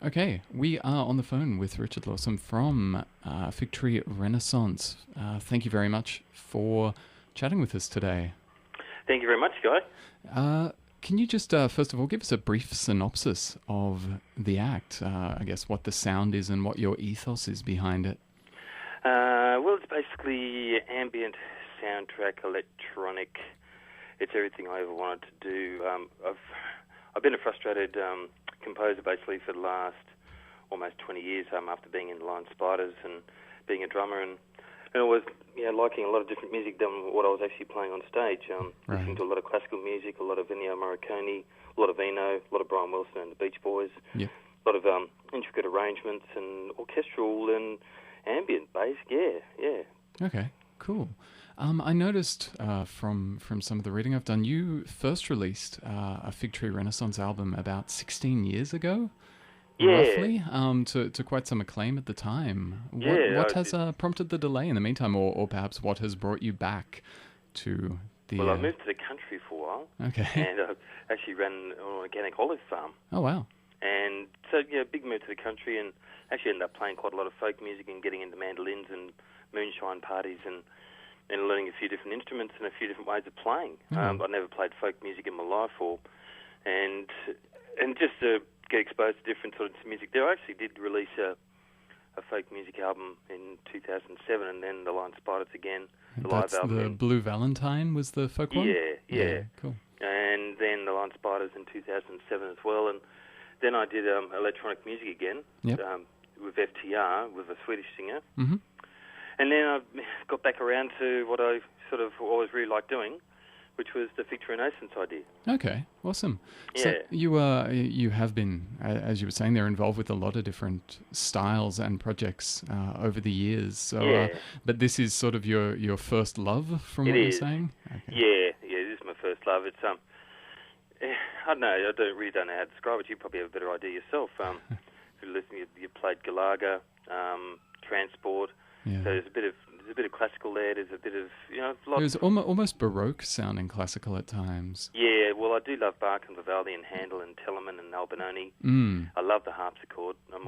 Okay, we are on the phone with Richard Lawson from Figtree Renaissance. Thank you very much for chatting with us today. Thank you very much, Skye. Can you just, first of all, give us a brief synopsis of the act? I guess what the sound is and what your ethos is behind it. Well, it's basically ambient soundtrack, electronic. It's everything I ever wanted to do. I've been a frustrated composer basically for the last almost 20 years after being in Lion Spiders and being a drummer and always liking a lot of different music than what I was actually playing on stage. Listening to a lot of classical music, a lot of Ennio Morricone, a lot of Eno, a lot of Brian Wilson and the Beach Boys, a lot of intricate arrangements and orchestral and ambient bass. Yeah. Okay, cool. I noticed from some of the reading I've done, you first released a Figtree Renaissance album about 16 years ago, roughly, to quite some acclaim at the time. What has prompted the delay in the meantime, or perhaps what has brought you back to the... Well, I moved to the country for a while, okay, and I actually ran an organic olive farm. Oh, wow. And so, big move to the country, and actually ended up playing quite a lot of folk music and getting into mandolins and moonshine parties and learning a few different instruments and a few different ways of playing. I never played folk music in my life, and just to get exposed to different sorts of music. There, I actually did release a folk music album in 2007, and then the Lion Spiders again, the live album. The Blue Valentine was the folk one? Yeah. Cool. And then the Lion Spiders in 2007 as well, and then I did electronic music again with FTR, with a Swedish singer. Mm-hmm. And then I got back around to what I sort of always really liked doing, which was the Figtree Renaissance idea. Okay, awesome. Yeah. So you have been, as you were saying, they're involved with a lot of different styles and projects over the years. So, but this is sort of your first love, from what you're saying? Okay. Yeah, this is my first love. It's I don't know, really don't know how to describe it. You probably have a better idea yourself. If you listen, you played Galaga, Transport. Yeah. So there's a bit of classical there. There's a bit of It was almost Baroque sounding classical at times. Yeah, well, I do love Bach and Vivaldi and Handel and Telemann and Albinoni. I love the harpsichord. I'd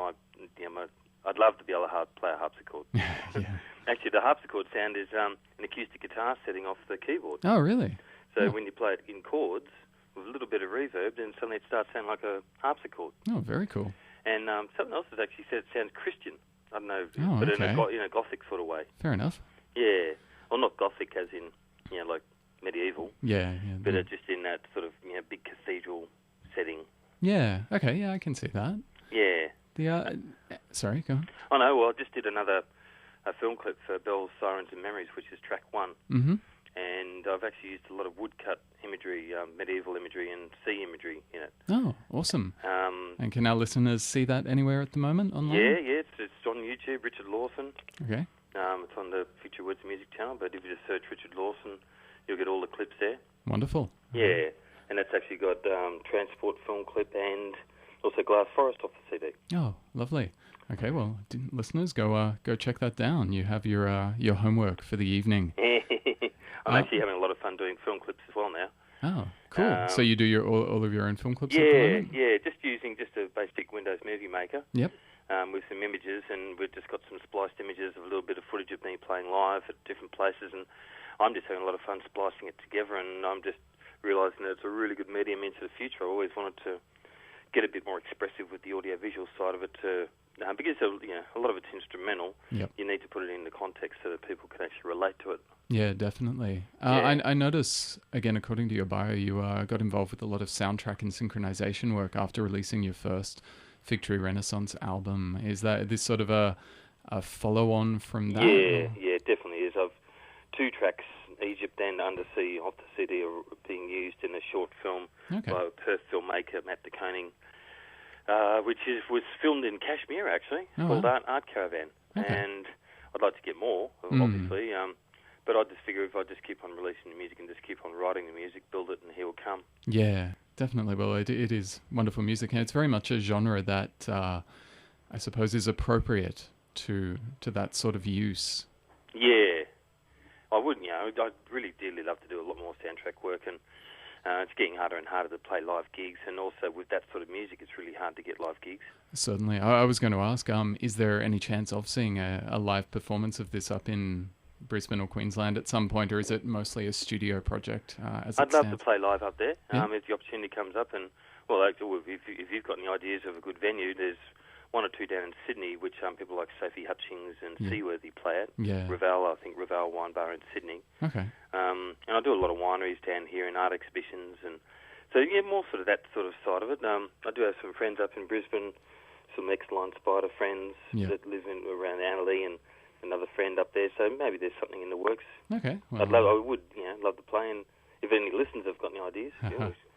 love to be able to play a harpsichord. Yeah. Actually, the harpsichord sound is an acoustic guitar setting off the keyboard. Oh, really? So when you play it in chords with a little bit of reverb, then suddenly it starts sounding like a harpsichord. Oh, very cool. And something else has actually said it sounds Christian. I don't know, but in a Gothic sort of way. Fair enough. Yeah. Well, not Gothic as in, like medieval. Yeah. But just in that sort of, big cathedral setting. Yeah. Okay. Yeah, I can see that. Yeah. Sorry, go on. Oh, no, well, I just did a film clip for Bells, Sirens and Memories, which is track 1. Mm-hmm. And I've actually used a lot of woodcut imagery, medieval imagery and sea imagery in it. Oh, awesome. And can our listeners see that anywhere at the moment online? Yeah, it's on YouTube, Richard Lawson. Okay. It's on the Future Words Music channel, but if you just search Richard Lawson, you'll get all the clips there. Wonderful. Yeah, and that's actually got Transport film clip and also Glass Forest off the CD. Oh, lovely. Okay, well, listeners, go check that down. You have your homework for the evening. I'm actually having a lot of fun doing film clips as well now. Oh, cool. So you do all of your own film clips at the moment? Yeah, just using a basic Windows Movie Maker. Yep. With some images, and we've just got some spliced images of a little bit of footage of me playing live at different places, and I'm just having a lot of fun splicing it together, and I'm just realising that it's a really good medium into the future. I always wanted to get a bit more expressive with the audio-visual side of it because a lot of it's instrumental. Yep. You need to put it in the context so that people can actually relate to it. Yeah, definitely. I notice, again, according to your bio, you got involved with a lot of soundtrack and synchronization work after releasing your first Figtree Renaissance album. Is this sort of a follow-on from that? Yeah, it definitely is. I've 2 tracks, Egypt and Undersea, off the CD are being used in a short film by a Perth filmmaker, Matt de Koning, which was filmed in Kashmir, actually, called Art Caravan. Okay. And I'd like to get more, obviously, but I just figure if I just keep on releasing the music and just keep on writing the music, build it, and he will come. Yeah, definitely. Well, it is wonderful music, and it's very much a genre that I suppose is appropriate to that sort of use. Yeah, I would. I'd really dearly love to do a lot more soundtrack work, and It's getting harder and harder to play live gigs, and also with that sort of music, it's really hard to get live gigs. Certainly. I was going to ask, is there any chance of seeing a live performance of this up in Brisbane or Queensland at some point, or is it mostly a studio project as it I'd love stands? to play live up there Yeah. if the opportunity comes up. And, well, if you've got any ideas of a good venue, there's one or two down in Sydney, which people like Sophie Hutchings and Seaworthy play at. Yeah. Ravel, I think Ravel Wine Bar in Sydney. Okay. And I do a lot of wineries down here and art exhibitions, and so more sort of that sort of side of it. I do have some friends up in Brisbane, some ex-Line Spider friends that live around Annerley, and another friend up there. So maybe there's something in the works. Okay. Well, I would love to play, and if any listeners have got any ideas,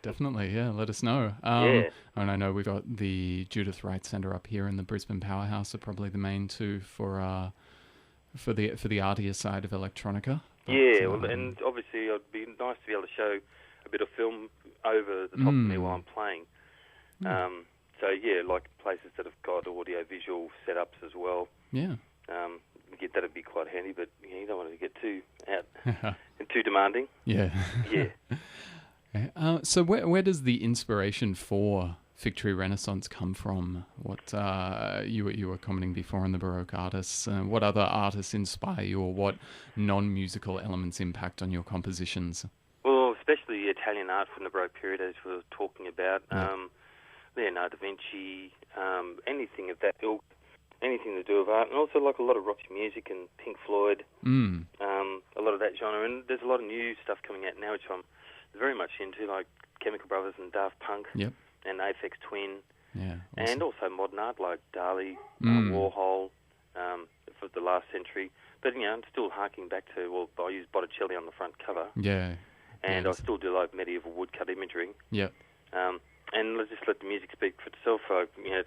definitely, yeah. Let us know. And I know we've got the Judith Wright Centre up here, and the Brisbane Powerhouse are probably the main two for the artier side of electronica. But, and obviously it'd be nice to be able to show a bit of film over the top of me while I'm playing. Like places that have got audio-visual setups as well. Yeah. That'd be quite handy, but you don't want it to get too out and too demanding. Yeah. Yeah. Okay. So where does the inspiration for Figtree Renaissance come from? What you were commenting before on the Baroque artists. What other artists inspire you, or what non-musical elements impact on your compositions? Well, especially Italian art from the Baroque period, as we were talking about. Leonardo da Vinci, anything of that ilk, anything to do with art, and also like a lot of Roxy music and Pink Floyd, a lot of that genre. And there's a lot of new stuff coming out now, which I'm very much into, like Chemical Brothers and Daft Punk. Yep. And Aphex Twin, awesome. And also modern art like Dali, Warhol, for the last century. But I'm still harking back to I use Botticelli on the front cover. Yeah. And I still do like medieval woodcut imagery. Yep. And let's just let the music speak for itself.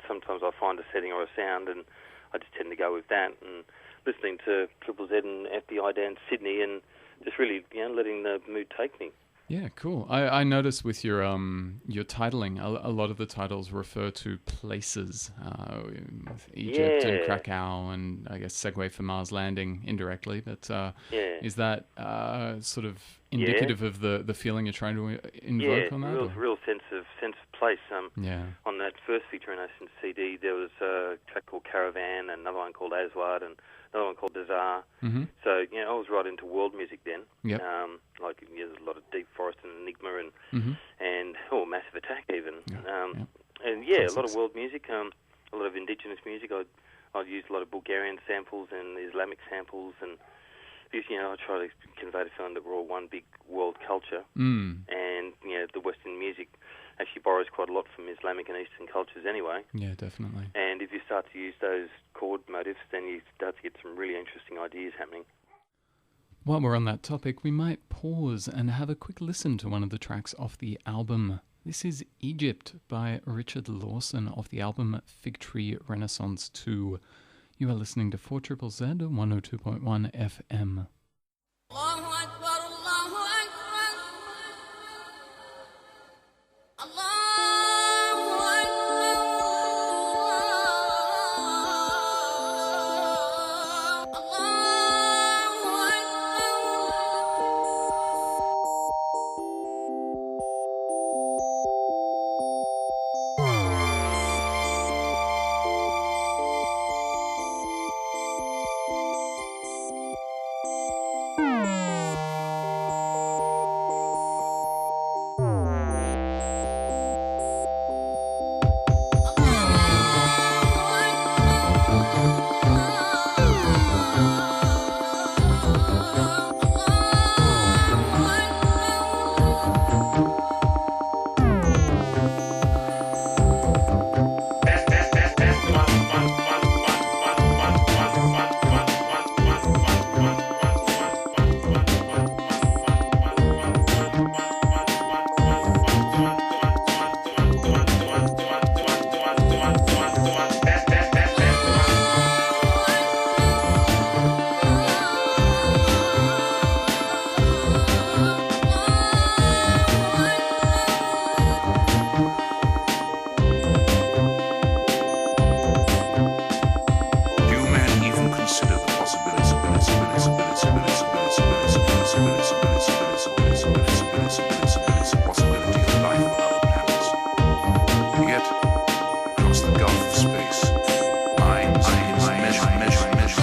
Sometimes I find a setting or a sound, and I just tend to go with that. And listening to Triple Z and FBI down Sydney, and just really letting the mood take me. Yeah, cool. I noticed with your titling, a lot of the titles refer to places, Egypt and Krakow, and I guess Segue for Mars Landing indirectly. But is that sort of indicative of the feeling you're trying to invoke on that? Real sense of place. On that first Figtree Renaissance CD, there was a track called Caravan, and another one called Aswad, and another one called Desire. Mm-hmm. So I was right into world music then. Yep. There's a lot of Deep Forest and Enigma, and Massive Attack even. And a lot of world music, a lot of indigenous music. I'd use a lot of Bulgarian samples and Islamic samples, and because I try to convey the feeling that we're all one big world culture. And the Western music actually borrows quite a lot from Islamic and Eastern cultures anyway. Yeah, definitely. And if you start to use those chord motifs, then you start to get some really interesting ideas happening. While we're on that topic, we might pause and have a quick listen to one of the tracks off the album. This is Egypt by Richard Lawson off the album Figtree Renaissance 2. You are listening to 4ZZZ 102.1 FM. space. Mind is measure.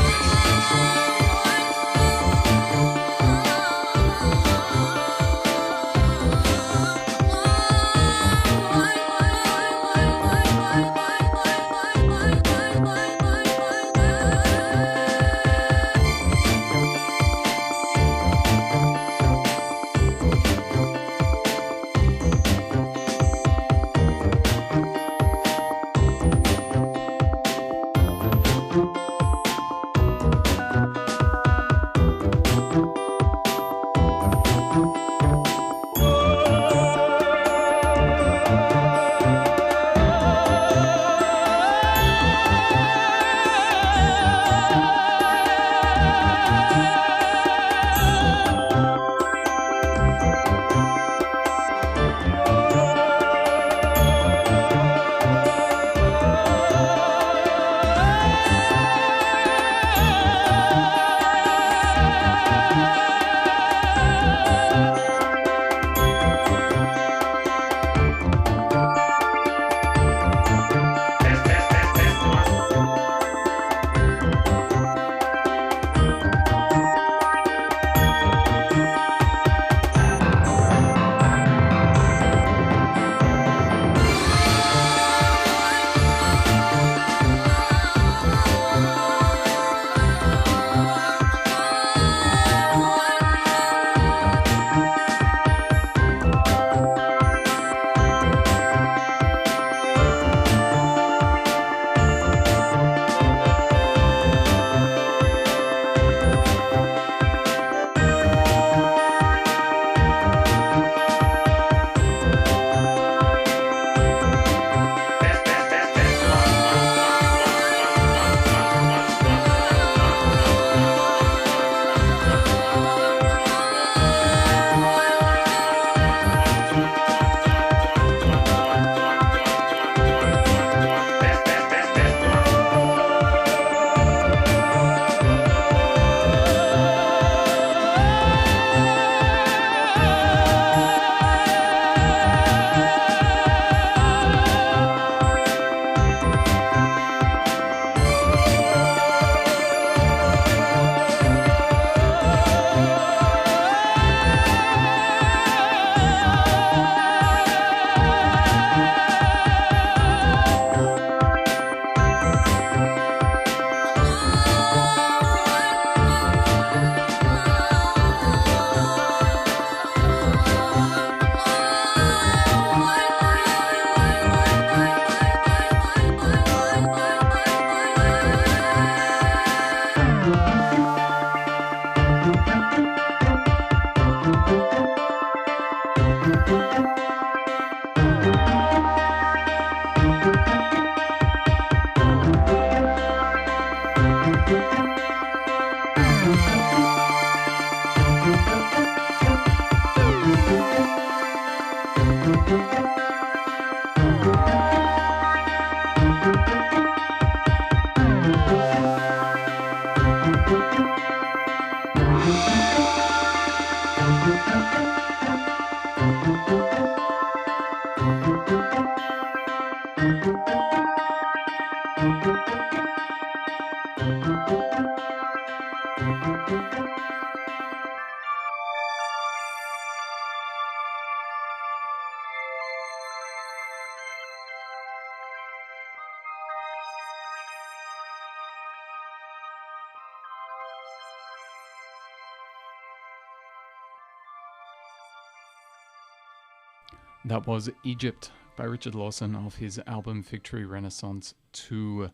That was Egypt by Richard Lawson off his album Figtree Renaissance 2.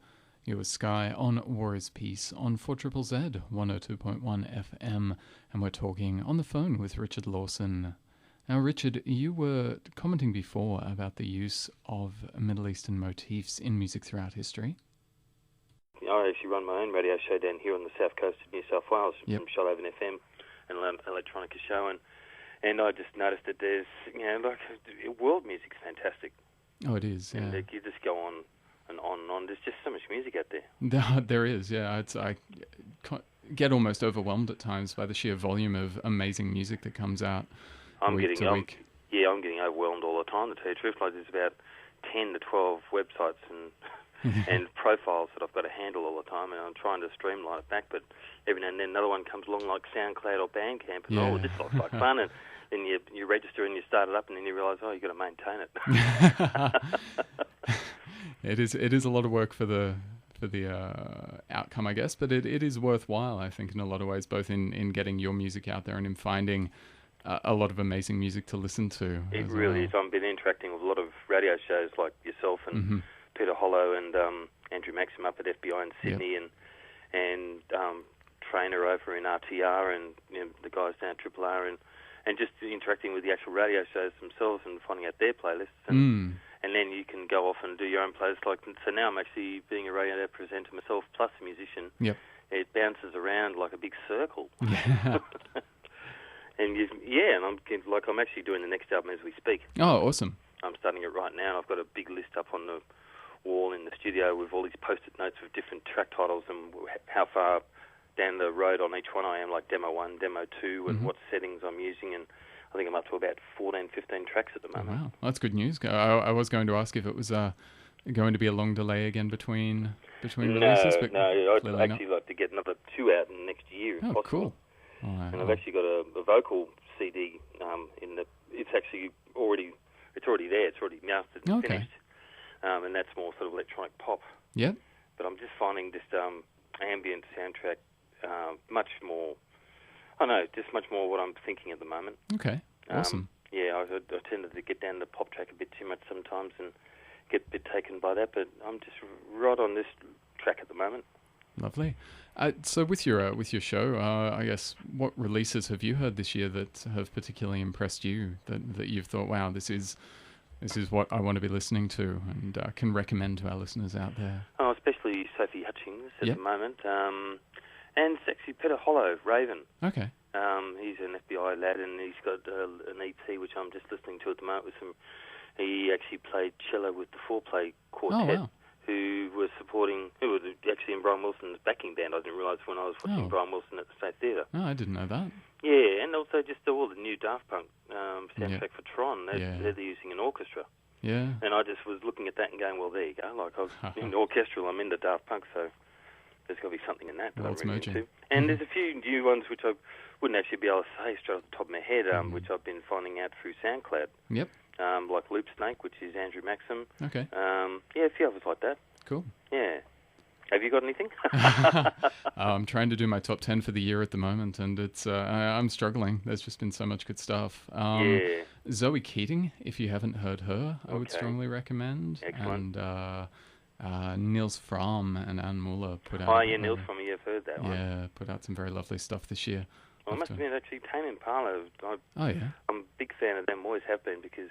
It was Skye on War is Peace on 4ZZZ 102.1 FM, and we're talking on the phone with Richard Lawson. Now, Richard, you were commenting before about the use of Middle Eastern motifs in music throughout history. I actually run my own radio show down here on the south coast of New South Wales, Yep. from Shoalhaven FM, and Electronica show, and I just noticed that there's, world music's fantastic. Oh, it is, yeah. And you just go on and on and on. There's just so much music out there. There is, yeah. I get almost overwhelmed at times by the sheer volume of amazing music that comes out week to week. I'm getting overwhelmed all the time, to tell you the truth. Like, there's about 10 to 12 websites and and profiles that I've got to handle all the time, and I'm trying to streamline it back, but every now and then another one comes along like SoundCloud or Bandcamp, and Yeah. this looks like fun, and then you register and you start it up, and then you realise, you've got to maintain it. It is a lot of work for the outcome, I guess, but it is worthwhile, I think, in a lot of ways, both in getting your music out there and in finding a lot of amazing music to listen to. It really is. I've been interacting with a lot of radio shows like yourself and Peter Hollow and Andrew Maxim up at FBI in Sydney, and Trainer over in RTR, and the guys down at Triple R, and just interacting with the actual radio shows themselves and finding out their playlists. And then you can go off and do your own playlist. So now I'm actually being a radio presenter myself, plus a musician. Yep. It bounces around like a big circle. Yeah. And I'm actually doing the next album as we speak. Oh, awesome. I'm starting it right now. I've got a big list up on the wall in the studio with all these post-it notes with different track titles and how far down the road on each one I am, like demo 1, demo 2, and what settings I'm using. And I think I'm up to about 14, 15 tracks at the moment. Wow, that's good news. I was going to ask if it was going to be a long delay again between releases. But I'd actually like to get another 2 out in the next year if possible. Cool. And I've actually got a vocal CD it's actually already there. It's already mastered and finished. And that's more sort of electronic pop. Yep. But I'm just finding this ambient soundtrack much more what I'm thinking at the moment. Okay, awesome. I tended to get down the pop track a bit too much sometimes and get a bit taken by that, but I'm just right on this track at the moment. Lovely. So with your show, I guess, what releases have you heard this year that have particularly impressed you, that you've thought, wow, this is what I want to be listening to and can recommend to our listeners out there? Oh, especially Sophie Hutchings at the moment. And it's actually Peter Hollow, Raven. Okay. He's an FBI lad, and he's got an EP which I'm just listening to at the moment. He actually played cello with the Four-Play Quartet, who was actually in Brian Wilson's backing band. I didn't realise when I was watching Brian Wilson at the State Theatre. Oh, I didn't know that. Yeah, and also just all the new Daft Punk soundtrack for Tron. They're using an orchestra. Yeah. And I just was looking at that and going, well, there you go. Like, I was in orchestral, I'm into Daft Punk, so there's got to be something in that I'm really into. And there's a few new ones which I wouldn't actually be able to say straight off the top of my head, which I've been finding out through SoundCloud. Yep. Like Loop Snake, which is Andrew Maxim. Okay. A few others like that. Cool. Yeah. Have you got anything? I'm trying to do my top 10 for the year at the moment, and it's I'm struggling. There's just been so much good stuff. Zoe Keating, if you haven't heard her, I would strongly recommend. Excellent. And Niels Fromm and Anne Muller put out... Oh, yeah, Niels Fromm, I've heard that one. Yeah, put out some very lovely stuff this year. Well, it must have been actually Tame Impala. I'm a big fan of them, always have been, because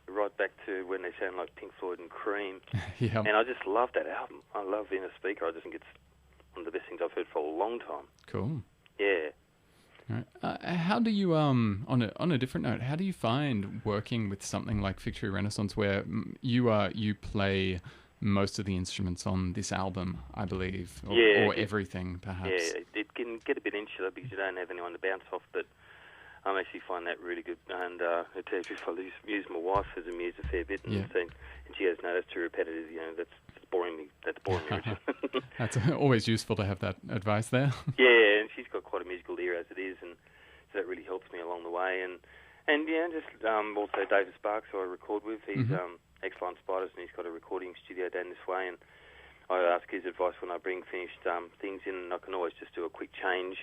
right back to when they sound like Pink Floyd and Cream. And I just love that album. I love Inner Speaker. I just think it's one of the best things I've heard for a long time. Cool. Yeah. Right. How do you, on a different note, how do you find working with something like Figtree Renaissance, where you play most of the instruments on this album, I believe, or everything, perhaps? Yeah, it can get a bit insular because you don't have anyone to bounce off, but I actually find that really good. And I use my wife as a muse a fair bit, and she has noticed too repetitive. That's boring me. That's boring me. Richard. That's always useful to have that advice there. Yeah, and she's got quite a musical ear as it is, and so that really helps me along the way. And also David Sparks, who I record with. He's Excellent Spiders, and he's got a recording studio down this way. And I ask his advice when I bring finished things in, and I can always just do a quick change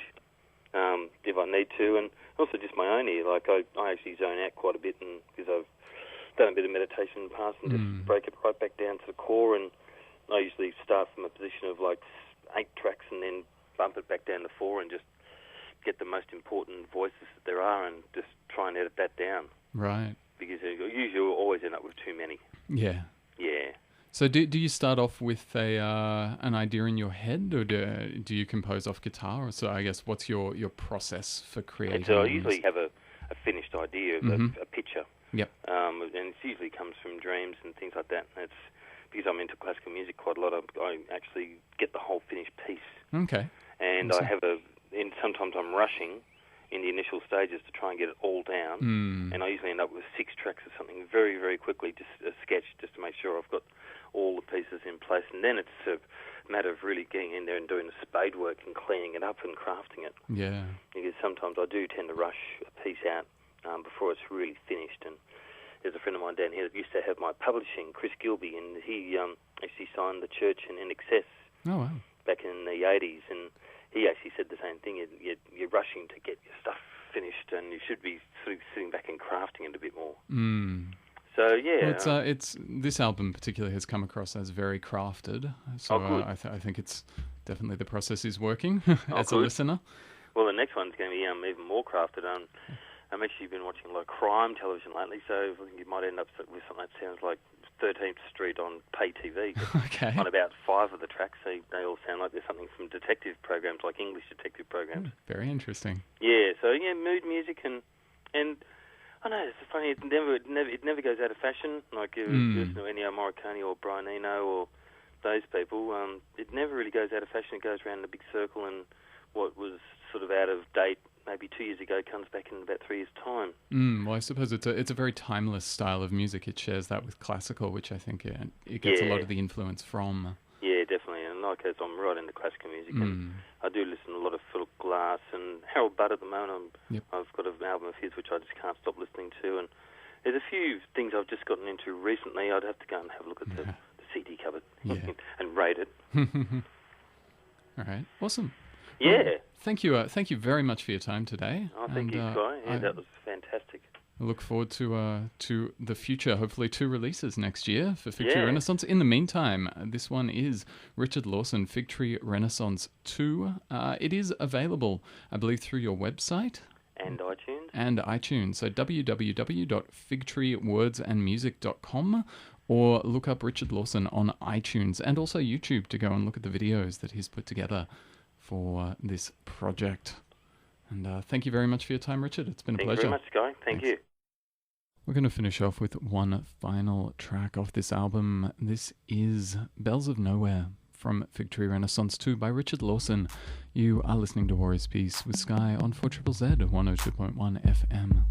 if I need to. And also just my own ear. Like I actually zone out quite a bit, and because I've done a bit of meditation in the past, and just break it right back down to the core. And I usually start from a position of like 8 tracks, and then bump it back down to 4, and just get the most important voices that there are, and just try and edit that down. Right. Because you usually always end up with too many. Yeah. Yeah. So do you start off with an idea in your head, or do you compose off guitar? Or so I guess what's your process for creating? So I usually have a finished idea of a picture. Yep. And it usually comes from dreams and things like that. And it's because I'm into classical music quite a lot. I actually get the whole finished piece. Okay. And I have and sometimes I'm rushing in the initial stages to try and get it all down, and I usually end up with 6 tracks or something very, very quickly, just a sketch, just to make sure I've got all the pieces in place, and then it's a matter of really getting in there and doing the spade work and cleaning it up and crafting it. Yeah. Because sometimes I do tend to rush a piece out before it's really finished. And there's a friend of mine down here that used to have my publishing, Chris Gilby, and he actually signed the Church and In Excess back in the 80s, and he actually said the same thing. You're rushing to get your stuff finished, and you should be sort of sitting back and crafting it a bit more. So yeah, well, it's this album particularly has come across as very crafted. So I think it's definitely the process is working as a listener. Well, the next one's going to be even more crafted. I've actually been watching a lot of crime television lately, so I think you might end up with something that sounds like 13th Street on pay TV. Okay. On about 5 of the tracks, they all sound like there's something from detective programs, like English detective programs. Very interesting. Yeah, so yeah, mood music and I know it's funny. It never goes out of fashion. Like you listen to Ennio Morricone or Brian Eno or those people. It never really goes out of fashion. It goes around in a big circle, and what was sort of out of date maybe 2 years ago comes back in about 3 years' time. Well, I suppose it's a very timeless style of music. It shares that with classical, which I think it gets a lot of the influence from. Yeah, definitely. And like as I'm right into classical music, and I do listen to a lot of Philip Glass and Harold Budd at the moment. I've got an album of his which I just can't stop listening to, and there's a few things I've just gotten into recently. I'd have to go and have a look at the CD cupboard and rate it. All right, awesome. Yeah. Well, thank you very much for your time today. Oh, thank you, Skye. Yeah, that was fantastic. I look forward to the future, hopefully 2 releases next year for Figtree Renaissance. In the meantime, this one is Richard Lawson, Figtree Renaissance 2. It is available, I believe, through your website. And iTunes. And iTunes. So www.figtreewordsandmusic.com, or look up Richard Lawson on iTunes and also YouTube to go and look at the videos that he's put together for this project. And thank you very much for your time, Richard. It's been a pleasure. Thank you very much, Skye. Thank you. We're going to finish off with one final track off this album. This is Bells of Nowhere from Figtree Renaissance 2 by Richard Lawson. You are listening to Warrior's Peace with Skye on 4ZZZ 102.1 FM.